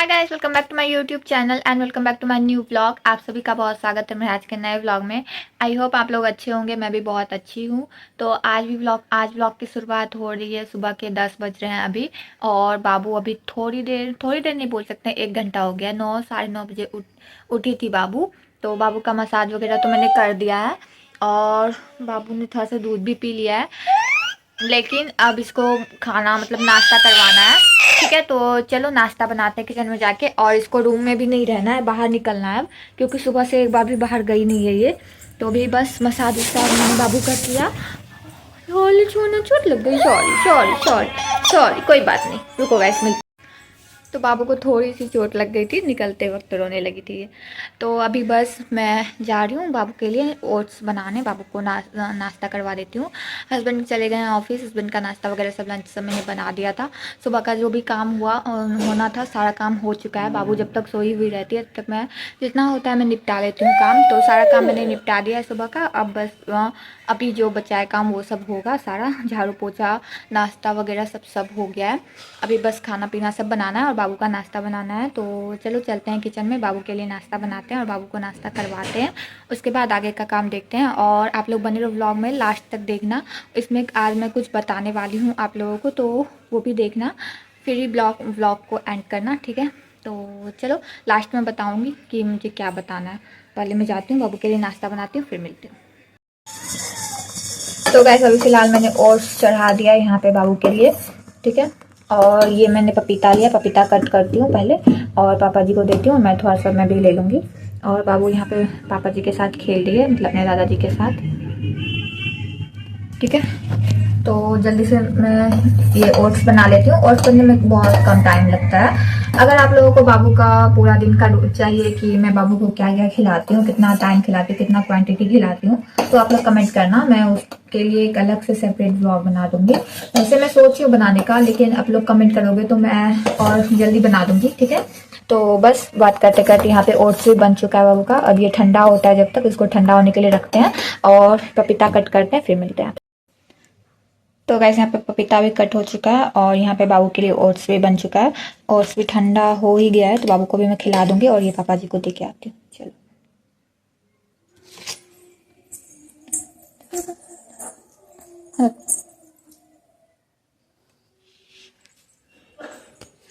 Hi guys, welcome back to my YouTube channel and welcome back to my new vlog. आप सभी का बहुत स्वागत है मेरे आज के नए व्लॉग में। आई होप आप लोग अच्छे होंगे, मैं भी बहुत अच्छी हूँ। तो आज व्लॉग की शुरुआत हो रही है। सुबह के 10 बज रहे हैं अभी, और बाबू अभी थोड़ी देर नहीं बोल सकते, 1 घंटा हो गया। 9 साढ़े 9 बजे उठी थी बाबू। तो बाबू का मसाज वगैरह तो मैंने कर दिया है, और बाबू ने थोड़ा सा दूध भी पी लिया है। लेकिन अब इसको खाना मतलब नाश्ता करवाना है। ठीक है, तो चलो नाश्ता बनाते हैं किचन में जाके। और इसको रूम में भी नहीं रहना है, बाहर निकलना है अब, क्योंकि सुबह से एक बार भी बाहर गई नहीं है ये। तो भी बस मसाज वसाज मैंने बाबू का किया। चोट लग गई, सॉरी सॉरी सॉरी सॉरी, कोई बात नहीं, रुको गाइस। तो बाबू को थोड़ी सी चोट लग गई थी, निकलते वक्त रोने लगी थी ये। तो अभी बस मैं जा रही हूँ बाबू के लिए ओट्स बनाने, बाबू को नाश्ता करवा देती हूँ। हस्बैंड चले गए हैं ऑफिस, हस्बैंड का नाश्ता वगैरह सब लंच सब मैंने बना दिया था। सुबह का जो भी काम होना था सारा काम हो चुका है। बाबू जब तक सोई हुई रहती है तब तक मैं जितना होता है मैं निपटा लेती हूँ काम। तो सारा काम मैंने निपटा दिया है सुबह का। अब बस अभी जो बचा है काम वो सब होगा सारा, झाड़ू पोछा नाश्ता वगैरह सब हो गया है। अभी बस खाना पीना सब बनाना है और बाबू का नाश्ता बनाना है। तो चलो चलते हैं किचन में, बाबू के लिए नाश्ता बनाते हैं और बाबू को नाश्ता करवाते हैं। उसके बाद आगे का काम देखते हैं। और आप लोग बने रहो व्लॉग में, लास्ट तक देखना। इसमें आज मैं कुछ बताने वाली हूँ आप लोगों को, तो वो भी देखना, फिर ही व्लॉग को एंड करना, ठीक है। तो चलो लास्ट में बताऊँगी कि मुझे क्या बताना है। पहले मैं जाती हूँ बाबू के लिए नाश्ता बनाती हूँ, फिर मिलती हूँ। तो गैस अभी फ़िलहाल मैंने ओट्स चढ़ा दिया यहाँ पे बाबू के लिए, ठीक है। और ये मैंने पपीता लिया, पपीता कट करती हूँ पहले और पापा जी को देती हूँ। मैं थोड़ा सा मैं भी ले लूँगी। और बाबू यहाँ पे पापा जी के साथ खेल रही है, मतलब अपने दादाजी के साथ, ठीक है। तो जल्दी से मैं ये ओट्स बना लेती हूँ। ओट्स बनने में बहुत कम टाइम लगता है। अगर आप लोगों को बाबू का पूरा दिन का चाहिए कि मैं बाबू को क्या क्या खिलाती हूँ, कितना टाइम खिलाती हूँ, कितना क्वांटिटी खिलाती हूँ, तो आप लोग कमेंट करना, मैं उसके लिए एक अलग से सेपरेट ब्लॉग बना दूंगी। वैसे मैं सोच रही हूँ बनाने का, लेकिन आप लोग कमेंट करोगे तो मैं और जल्दी बना दूंगी, ठीक है। तो बस बात करते करते यहाँ पे ओट्स भी बन चुका है बाबू का। अब ये ठंडा होता है, जब तक इसको ठंडा होने के लिए रखते हैं और पपीता कट करते हैं, फिर मिलते हैं। तो गैस यहाँ पे पपीता भी कट हो चुका है और यहाँ पे बाबू के लिए ओट्स भी बन चुका है। ओट्स भी ठंडा हो ही गया है, तो बाबू को भी मैं खिला दूंगी और ये पापा जी को दे के आती हूँ। चलो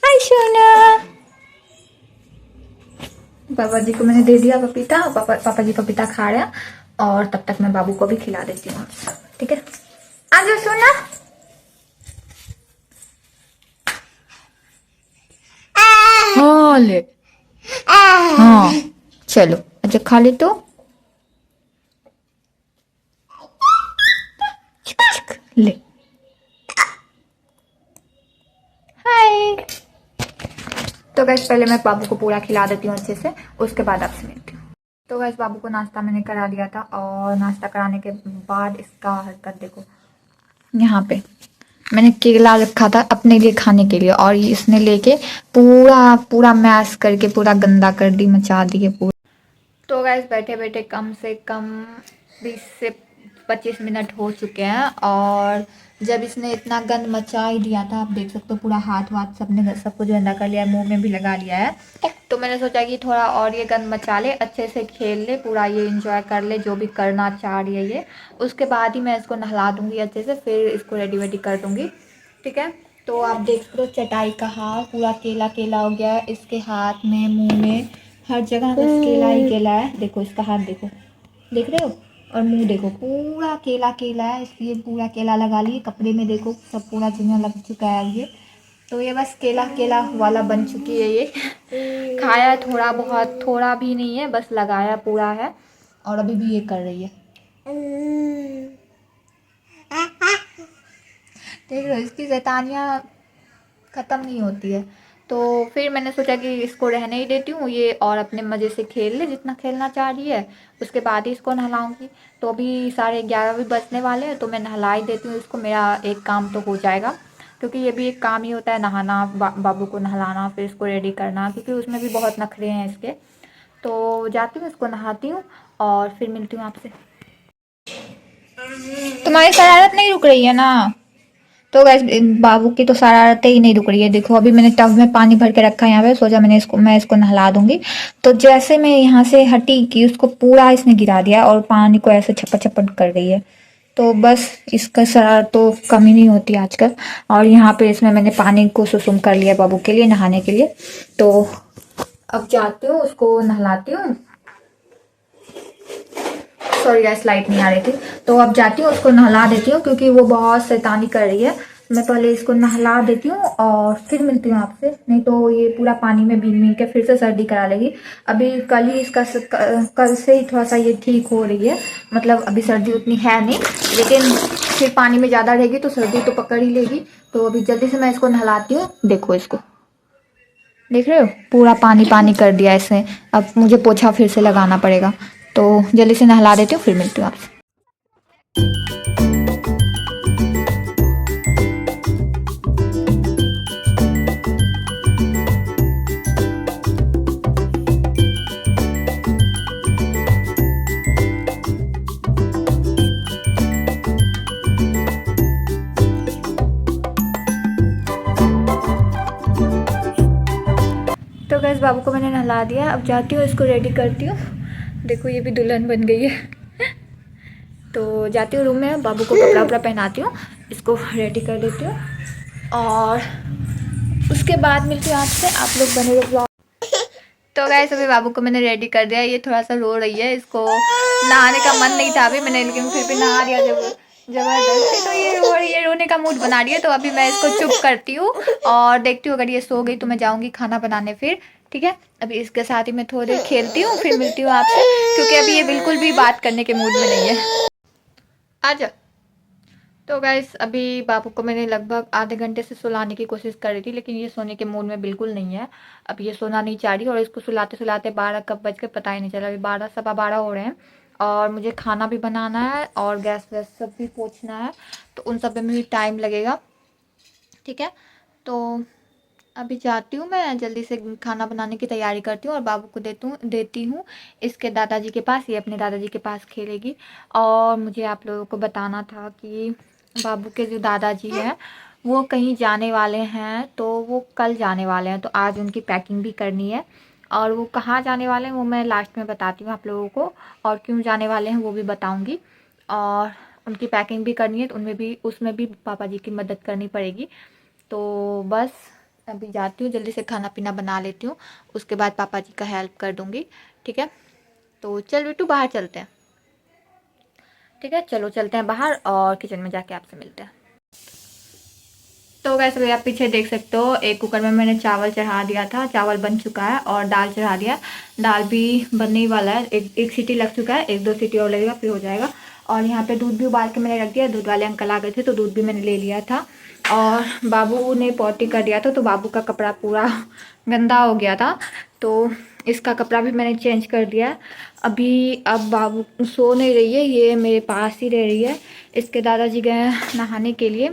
हाय सोना। पापा जी को मैंने दे दिया पपीता, पापा जी पपीता खा रहे हैं। और तब तक मैं बाबू को भी खिला देती हूँ, ठीक है। आ जाओ सोना। हाँ ले, हाँ चलो अच्छा खा ले तो। ले हाय। तो गैस पहले मैं बाबू को पूरा खिला देती हूँ अच्छे से, उसके बाद आपसे मिलती हूँ। तो गैस बाबू को नाश्ता मैंने करा दिया था, और नाश्ता कराने के बाद इसका हरकत देखो। यहाँ पे मैंने केला रखा था अपने लिए खाने के लिए, और इसने लेके पूरा पूरा मैश करके पूरा गंदा कर दी, मचा दिए पूरा। तो गैस बैठे बैठे कम से कम 20 से 25 मिनट हो चुके हैं, और जब इसने इतना गंद मचा ही दिया था, आप देख सकते हो पूरा हाथ वाथ सबने सब कुछ गंदा कर लिया है, मुंह में भी लगा लिया है। तो मैंने सोचा कि थोड़ा और ये गंद मचा ले, अच्छे से खेल ले, पूरा ये इंजॉय कर ले जो भी करना चाह रही है ये। उसके बाद ही मैं इसको नहला दूंगी अच्छे से, फिर इसको रेडी वेडी कर दूंगी, ठीक है। तो आप देख सकते हो चटाई का हाथ पूरा केला केला हो गया है, इसके हाथ में, मुंह में, हर जगह बस केला ही केला है। देखो इसका हाथ देखो, देख रहे हो, और मुंह देखो पूरा केला केला है, इसलिए पूरा केला लगा लिए। कपड़े में देखो सब पूरा चूना लग चुका है ये। तो ये बस केला केला वाला बन चुकी है ये। खाया थोड़ा बहुत, थोड़ा भी नहीं है, बस लगाया पूरा है, और अभी भी ये कर रही है। देख रहे हो इसकी शैतानियाँ ख़त्म नहीं होती है। तो फिर मैंने सोचा कि इसको रहने ही देती हूँ ये, और अपने मज़े से खेल ले जितना खेलना चाह रही है, उसके बाद ही इसको नहलाऊँगी। तो अभी 11:30 भी बजने वाले हैं, तो मैं नहला ही देती हूँ इसको, मेरा एक काम तो हो जाएगा। क्योंकि ये भी एक काम ही होता है, नहाना, बाबू को नहलाना, फिर इसको रेडी करना, क्योंकि उसमें भी बहुत नखरे हैं इसके। तो जाती हूँ इसको नहाती हूँ और फिर मिलती हूँ आपसे। तुम्हारी शरारत नहीं रुक रही है ना, तो गैस बाबू की तो शरारतें ही नहीं रुक रही है। देखो अभी मैंने टब में पानी भर के रखा है यहाँ पे, सोचा मैं इसको नहला दूंगी। तो जैसे मैं यहाँ से हटी कि उसको पूरा इसने गिरा दिया और पानी को ऐसे छप्पड़ छप्पड़ कर रही है। तो बस इसका शरारत तो कमी नहीं होती आजकल। और यहाँ पे इसमें मैंने पानी को सुसुम कर लिया बाबू के लिए नहाने के लिए। तो अब जाती हूँ उसको नहलाती हूँ। सॉरी गैस लाइट नहीं आ रही थी। तो अब जाती हूँ उसको नहला देती हूँ क्योंकि वो बहुत शैतानी कर रही है। मैं पहले इसको नहला देती हूँ और फिर मिलती हूँ आपसे, नहीं तो ये पूरा पानी में भीग भीग के फिर से सर्दी करा लेगी। अभी कल ही इसका कल से ही थोड़ा सा ये ठीक हो रही है, मतलब अभी सर्दी उतनी है नहीं, लेकिन फिर पानी में ज़्यादा रहेगी तो सर्दी तो पकड़ ही लेगी। तो अभी जल्दी से मैं इसको नहलाती हूँ। देखो इसको, देख रहे हो पूरा पानी पानी कर दिया इसने। अब मुझे पोछा फिर से लगाना पड़ेगा। तो जल्दी से नहला देती हूँ, फिर मिलती हूँ आपसे। तो गैस बाबू को मैंने नहला दिया, अब जाती हूँ इसको रेडी करती हूँ। देखो ये भी दुल्हन बन गई है। तो जाती हूँ रूम में, बाबू को कपड़ा वपड़ा पहनाती हूँ, इसको रेडी कर देती हूँ और उसके बाद मिलती हूँ आपसे। आप लोग बने रहो ब्लॉग। तो गाइस अभी बाबू को मैंने रेडी कर दिया, ये थोड़ा सा रो रही है, इसको नहाने का मन नहीं था अभी मैंने, लेकिन फिर भी नहा दिया जबरदस्ती। तो ये रो रही है, रोने का मूड बना रही है। तो अभी मैं इसको चुप करती हूँ और देखती हूँ, अगर ये सो गई तो मैं जाऊँगी खाना बनाने फिर, ठीक है। अभी इसके साथ ही मैं थोड़ी देर खेलती हूँ, फिर मिलती हूँ आपसे, क्योंकि अभी ये बिल्कुल भी बात करने के मूड में नहीं है। आजा। तो गाइस अभी बाबू को मैंने लगभग आधे घंटे से सुलाने की कोशिश कर रही थी, लेकिन ये सोने के मूड में बिल्कुल नहीं है। अब ये सोना नहीं चाह रही और इसको सुलाते सुलाते 12 कब बज के पता ही नहीं चला। अभी 12 सवा 12 हो रहे हैं और मुझे खाना भी बनाना है और गैस वैस सब भी पोंछना है, तो उन सब में भी टाइम लगेगा, ठीक है। तो अभी जाती हूँ मैं, जल्दी से खाना बनाने की तैयारी करती हूँ और बाबू को देती हूँ इसके दादाजी के पास, ये अपने दादाजी के पास खेलेगी। और मुझे आप लोगों को बताना था कि बाबू के जो दादाजी हैं वो कहीं जाने वाले हैं, तो वो कल जाने वाले हैं, तो आज उनकी पैकिंग भी करनी है। और वो कहाँ जाने वाले हैं वो मैं लास्ट में बताती हूँ आप लोगों को, और क्यों जाने वाले हैं वो भी बताऊँगी। और उनकी पैकिंग भी करनी है, तो उसमें भी पापा जी की मदद करनी पड़ेगी। तो बस अभी जाती हूँ, जल्दी से खाना पीना बना लेती हूँ, उसके बाद पापा जी का हेल्प कर दूँगी, ठीक है। तो चल बिट्टू बाहर चलते हैं, ठीक है, चलो चलते हैं बाहर और किचन में जाके आपसे मिलते हैं। तो गैस अभी आप पीछे देख सकते हो, एक कुकर में मैंने चावल चढ़ा दिया था, चावल बन चुका है, और दाल चढ़ा दिया, दाल भी बनने ही वाला है, एक सीटी लग चुका है, एक दो सीटी और लगेगा फिर हो जाएगा। और यहाँ पे दूध भी उबाल के मैंने रख दिया, दूध वाले अंकल आ गए थे तो दूध भी मैंने ले लिया था। और बाबू ने पॉटी कर दिया था, तो बाबू का कपड़ा पूरा गंदा हो गया था, तो इसका कपड़ा भी मैंने चेंज कर दिया। अब बाबू सो नहीं रही है, ये मेरे पास ही रह रही है। इसके दादाजी गए नहाने के लिए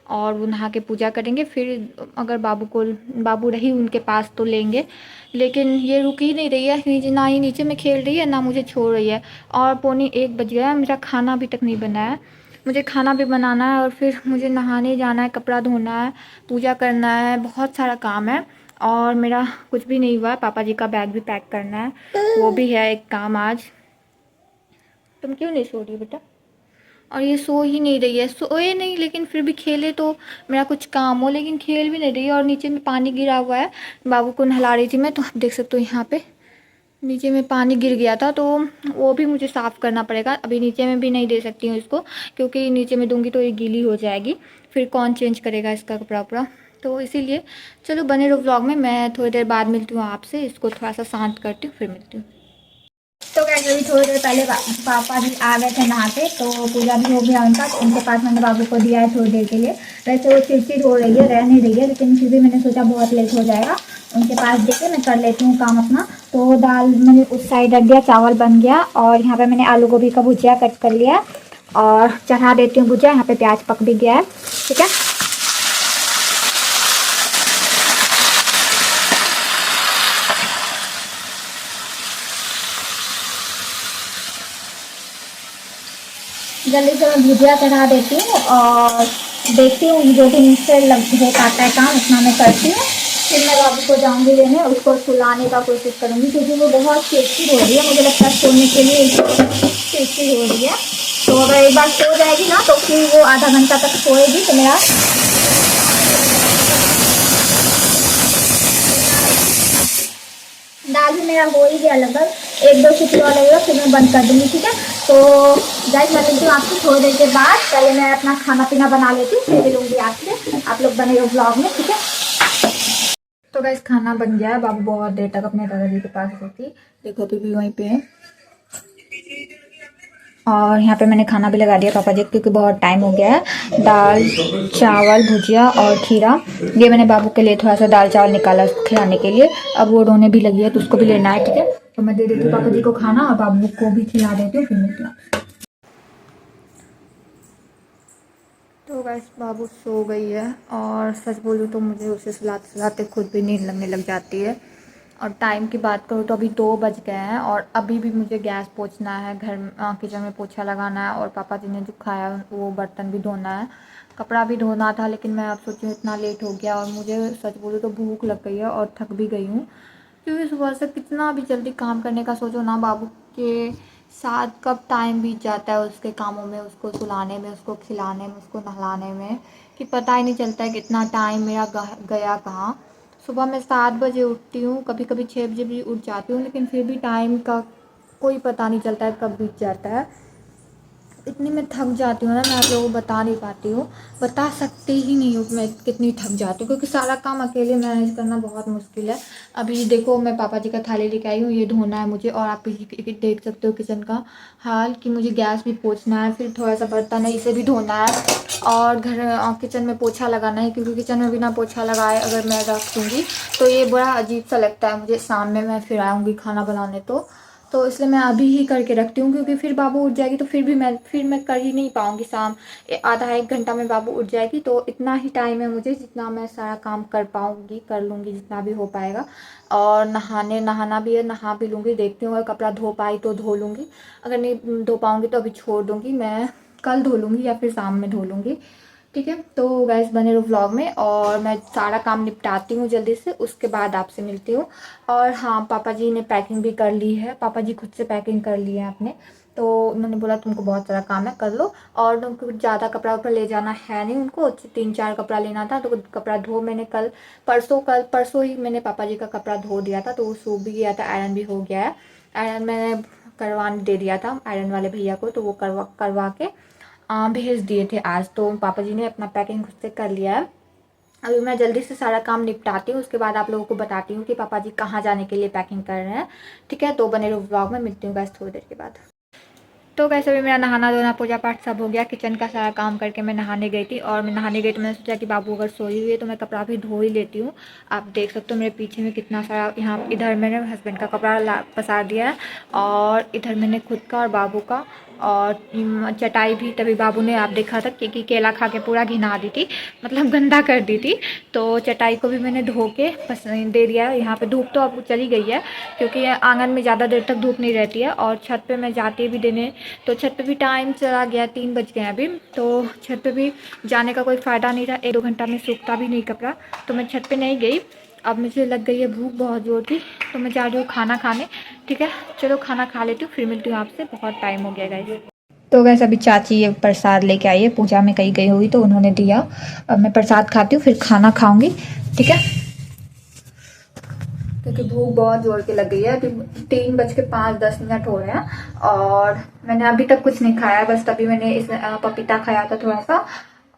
और वो नहा के पूजा करेंगे, फिर अगर बाबू रही उनके पास तो लेंगे, लेकिन ये रुक ही नहीं रही है, नीचे ना ही नीचे में खेल रही है ना मुझे छोड़ रही है। और 12:45 बज गया है, मेरा खाना अभी तक नहीं बना है, मुझे खाना भी बनाना है और फिर मुझे नहाने जाना है, कपड़ा धोना है, पूजा करना है, बहुत सारा काम है। और मेरा कुछ भी नहीं हुआ, पापा जी का बैग भी पैक करना है, वो भी है एक काम आज। तुम क्यों नहीं सो रही बेटा? और ये सो ही नहीं रही है, सोए नहीं लेकिन फिर भी खेले तो मेरा कुछ काम हो, लेकिन खेल भी नहीं रही है। और नीचे में पानी गिरा हुआ है, बाबू को नहला रही थी मैं, तो आप देख सकते हो यहाँ पे नीचे में पानी गिर गया था, तो वो भी मुझे साफ़ करना पड़ेगा। अभी नीचे में भी नहीं दे सकती हूँ इसको, क्योंकि नीचे में दूंगी तो ये गीली हो जाएगी, फिर कौन चेंज करेगा इसका कपड़ा वपड़ा, तो इसीलिए चलो बने रहो व्लॉग में। मैं थोड़ी देर बाद मिलती हूँ आपसे, इसको थोड़ा सा शांत करती हूँ फिर मिलती हूँ। तो कैसे अभी थोड़ी देर पहले पापा जी आ गए थे नहा के, तो पूजा भी हो गया उनका, तो उनके पास मैंने बाबू को दिया है थोड़ी देर के लिए। वैसे वो चिड़चिड़ हो रही है, रह नहीं रही है, लेकिन फिर भी मैंने सोचा बहुत लेट हो जाएगा, उनके पास देके मैं कर लेती हूँ काम अपना। तो दाल मैंने उस साइड रख दिया, चावल बन गया, और यहाँ पर मैंने आलू गोभी का भुजिया कट कर लिया और चढ़ा देती हूँ भुजिया। यहाँ पर प्याज पक भी गया है, ठीक है। जल्दी से मैं भुजिया चढ़ा देती हूँ और देखती हूँ जो भी मुझसे हो पाता है काम उतना मैं करती हूँ। फिर मैं बाबू को जाऊँगी लेने, उसको सुलाने का कोशिश करूँगी क्योंकि वो बहुत चिड़चिड़ हो रही है, मुझे लगता है सोने के लिए चिड़चिड़ हो रही है। तो अगर एक बार सो जाएगी ना तो फिर वो आधा घंटा तक सोएगी तो मेरा दाल भी मेरा हो ही गया लगभग, एक दो सीटी और लगेगा फिर मैं बंद कर दूँगी, ठीक है। तो गाइस मैं मिलती हूँ आपसे थोड़ी देर के बाद, पहले मैं अपना खाना पीना बना लेती हूँ फिर मिलूँगी आपसे, आप लोग बने रहो ब्लॉग में, ठीक है। तो गाइस खाना बन गया है, बाबू बहुत देर तक अपने दादाजी के पास रहती, देखो अभी भी वहीं पे है। और यहाँ पे मैंने खाना भी लगा दिया पापा जी क्योंकि बहुत टाइम हो गया है। दाल चावल भुजिया और खीरा, ये मैंने बाबू के लिए थोड़ा सा दाल चावल निकाला उसको खिलाने के लिए। अब वो रोने भी लगी है तो उसको भी लेना है, ठीक है। तो मैं दे देती हूँ पापा जी को खाना और बाबू को भी खिला देती हूँ फिर मिलती हूँ। तो गाइस बाबू सो गई है और सच बोलूँ तो मुझे उसे सुलाते सुलाते खुद भी नींद लगने लग जाती है। और टाइम की बात करूँ तो अभी 2 बज गए हैं और अभी भी मुझे गैस पोंछना है, घर किचन में पोछा लगाना है और पापा जी ने जो खाया वो बर्तन भी धोना है, कपड़ा भी धोना था। लेकिन मैं अब सोची इतना लेट हो गया और मुझे सच बोलूँ तो भूख लग गई है और थक भी गई हूँ क्योंकि सुबह से कितना भी जल्दी काम करने का सोचो ना, बाबू के साथ कब टाइम बीत जाता है उसके कामों में, उसको सुलाने में, उसको खिलाने में, उसको नहलाने में, कि पता ही नहीं चलता है कितना टाइम मेरा गया कहाँ। सुबह मैं 7 बजे उठती हूँ, कभी कभी 6 बजे भी उठ जाती हूँ, लेकिन फिर भी टाइम का कोई पता नहीं चलता है कब बीत जाता है। इतनी मैं थक जाती हूँ ना, मैं आप लोगों को बता नहीं पाती हूँ, बता सकती ही नहीं हूँ मैं कितनी थक जाती हूँ क्योंकि सारा काम अकेले मैनेज करना बहुत मुश्किल है। अभी देखो मैं पापा जी का थाली लेके आई हूँ, ये धोना है मुझे और आप देख सकते हो किचन का हाल कि मुझे गैस भी पोंछना है, फिर थोड़ा सा बर्तन है इसे भी धोना है और किचन में पोछा लगाना है क्योंकि किचन में बिना पोछा लगाए अगर मैं रख दूँगी तो ये बड़ा अजीब सा लगता है मुझे, शाम में मैं फिर आऊँगी खाना बनाने तो इसलिए मैं अभी ही करके रखती हूँ क्योंकि फिर बाबू उठ जाएगी तो फिर मैं कर ही नहीं पाऊँगी। शाम आधा एक घंटा में बाबू उठ जाएगी तो इतना ही टाइम है मुझे जितना मैं सारा काम कर पाऊँगी, कर लूँगी जितना भी हो पाएगा। और नहाना भी है, नहा भी लूँगी, देखती हूँ अगर कपड़ा धो पाई तो धो लूँगी, अगर नहीं धो पाऊँगी तो अभी छोड़ दूँगी, मैं कल धो लूँगी या फिर शाम में धो लूँगी, ठीक है। तो गाइस बने रहो व्लॉग में और मैं सारा काम निपटाती हूँ जल्दी से, उसके बाद आपसे मिलती हूँ। और हाँ पापा जी ने पैकिंग भी कर ली है, पापा जी खुद से पैकिंग कर ली है आपने, तो उन्होंने बोला तुमको बहुत सारा काम है कर लो और तुमको ज़्यादा कपड़ा उपड़ा ले जाना है नहीं, उनको 3-4 कपड़ा लेना था तो कपड़ा धो मैंने कल परसों ही मैंने पापा जी का कपड़ा धो दिया था तो वो सूख भी गया था, आयरन भी हो गया है। आयरन मैंने करवाने दे दिया था आयरन वाले भैया को तो वो करवा के भेज दिए थे आज, तो पापा जी ने अपना पैकिंग खुद से कर लिया है। अभी मैं जल्दी से सारा काम निपटाती हूँ, उसके बाद आप लोगों को बताती हूँ कि पापा जी कहाँ जाने के लिए पैकिंग कर रहे हैं, ठीक है। तो बने रहो व्लॉग में, मिलती हूँ गाइस थोड़ी देर के बाद। तो वैसे भी मेरा नहाना धोना पूजा पाठ सब हो गया, किचन का सारा काम करके मैं नहाने गई थी और मैं नहाने गई तो मैंने सोचा कि बाबू अगर सोई हुई है तो मैं कपड़ा भी धो ही लेती हूँ। आप देख सकते हो मेरे पीछे में कितना सारा, यहाँ इधर मैंने हस्बैंड का कपड़ा पसार दिया है और इधर मैंने खुद का और बाबू का और चटाई भी, तभी बाबू ने आप देखा था कि केला खा के पूरा घिना दी थी, मतलब गंदा कर दी थी, तो चटाई को भी मैंने धो के दे दिया है। यहाँ पे धूप तो अब चली गई है क्योंकि आंगन में ज़्यादा देर तक धूप नहीं रहती है और छत पे मैं जाती भी देने, तो छत पे भी टाइम चला गया, 3 बज गए अभी, तो छत पे भी जाने का कोई फ़ायदा नहीं था, 1-2 घंटा में सूखता भी नहीं कपड़ा, तो मैं छत पे नहीं गई। अब मुझे लग गई है भूख बहुत ज़ोर की तो मैं जा रही हूँ खाना खाने, ठीक है। चलो खाना खा लेती हूँ फिर मिलती हूँ आपसे, बहुत टाइम हो गया गाइस। तो वैसे अभी चाची ये प्रसाद लेके आई है, पूजा में कहीं गई हुई तो उन्होंने दिया, अब मैं प्रसाद खाती हूँ फिर खाना खाऊंगी, ठीक है, क्योंकि भूख बहुत जोर के लग गई है। अभी 3:05-10 हो रहे हैं और मैंने अभी तक कुछ नहीं खाया, बस तभी मैंने इस पपीता खाया था थोड़ा सा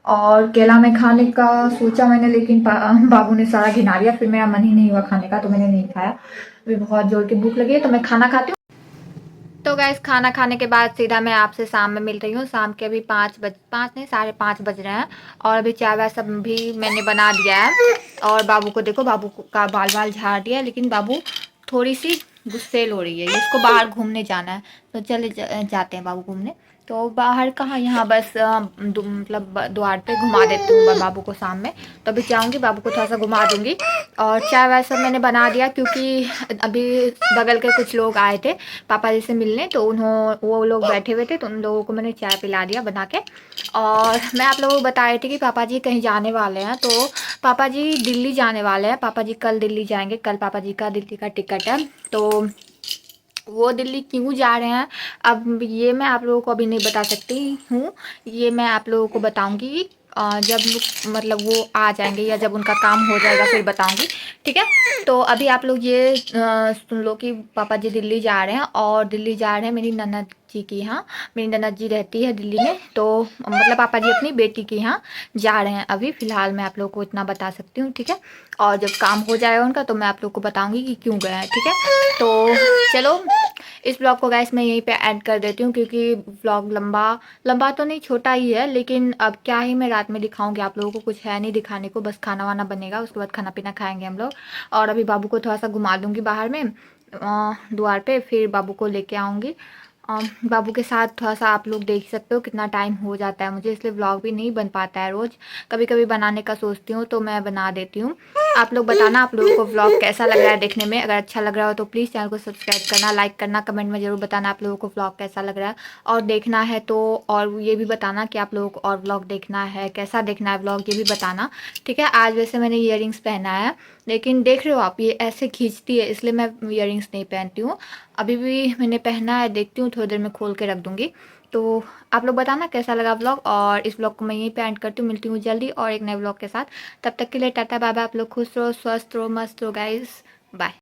और केला में खाने का सोचा मैंने, लेकिन बाबू ने सारा घिना दिया, फिर मेरा मन ही नहीं हुआ खाने का तो मैंने नहीं खाया। अभी बहुत जोर की भूख लगी है तो मैं खाना खाती हूँ। तो गैस खाना खाने के बाद सीधा मैं आपसे शाम में मिल रही हूँ, शाम के अभी 5 नहीं 5:30 बज रहे हैं और अभी चाय वाय सब भी मैंने बना दिया है और बाबू को देखो, बाबू का बाल बाल झाड़ दिया, लेकिन बाबू थोड़ी सी गुस्सेल हो रही है, इसको बाहर घूमने जाना है तो चले जाते हैं बाबू घूमने। तो बाहर कहाँ, यहाँ बस मतलब द्वार पे घुमा देती हूँ बाबू को शाम में। तो अभी जाऊँगी, बाबू को थोड़ा सा घुमा दूँगी। और चाय वाय सब मैंने बना दिया, क्योंकि अभी बगल के कुछ लोग आए थे पापा जी से मिलने, तो वो लोग बैठे हुए थे, तो उन लोगों को मैंने चाय पिला दिया बना के। और मैं आप लोगों को बता रही थी कि पापा जी कहीं जाने वाले हैं, तो पापा जी दिल्ली जाने वाले हैं। पापा जी कल दिल्ली जाएंगे, कल पापा जी का दिल्ली का टिकट है। तो वो दिल्ली क्यों जा रहे हैं, अब ये मैं आप लोगों को अभी नहीं बता सकती हूँ। ये मैं आप लोगों को बताऊंगी जब मतलब वो आ जाएंगे, या जब उनका काम हो जाएगा फिर बताऊंगी, ठीक है। तो अभी आप लोग ये सुन लो कि पापा जी दिल्ली जा रहे हैं, और दिल्ली जा रहे हैं मेरी ननद जी की यहाँ। मेरी ननद जी रहती है दिल्ली में, तो मतलब पापा जी अपनी बेटी के यहाँ जा रहे हैं। अभी फ़िलहाल मैं आप लोग को इतना बता सकती हूँ, ठीक है। और जब काम हो जाएगा उनका तो मैं आप लोग को बताऊंगी कि क्यों गए हैं, ठीक है। तो चलो, इस ब्लॉग को गाइस मैं यहीं पे ऐड कर देती हूँ, क्योंकि ब्लॉग लंबा लंबा तो नहीं, छोटा ही है, लेकिन अब क्या ही मैं रात में दिखाऊंगी आप लोगों को, कुछ है नहीं दिखाने को, बस खाना वाना बनेगा, उसके बाद खाना पीना खाएंगे हम लोग। और अभी बाबू को थोड़ा सा घुमा दूंगी बाहर में द्वार पे, फिर बाबू को लेके आऊँगी। बाबू के साथ थोड़ा सा आप लोग देख सकते हो कितना टाइम हो जाता है मुझे, इसलिए व्लॉग भी नहीं बन पाता है रोज़। कभी कभी बनाने का सोचती हूँ तो मैं बना देती हूँ। आप लोग बताना आप लोगों को व्लॉग कैसा लग रहा है देखने में। अगर अच्छा लग रहा हो तो प्लीज़ चैनल को सब्सक्राइब करना, लाइक करना, कमेंट में ज़रूर बताना आप लोगों को व्लॉग कैसा लग रहा है। और देखना है तो और ये भी बताना कि आप लोगों को और व्लॉग देखना है, कैसा देखना है व्लॉग, ये भी बताना, ठीक है। आज वैसे मैंने ईयरिंग्स पहना है, लेकिन देख रहे हो आप ये ऐसे खींचती है, इसलिए मैं ईयरिंग्स नहीं पहनती हूँ। अभी भी मैंने पहना है, देखती हूँ थोड़ी देर में खोल के रख दूँगी। तो आप लोग बताना कैसा लगा व्लॉग, और इस व्लॉग को मैं यहीं पे एंड करती हूँ। मिलती हूँ जल्दी और एक नए व्लॉग के साथ। तब तक के लिए टाटा बाय बाय। आप लोग खुश रहो, स्वस्थ रहो, मस्त रहो गाइस, बाय।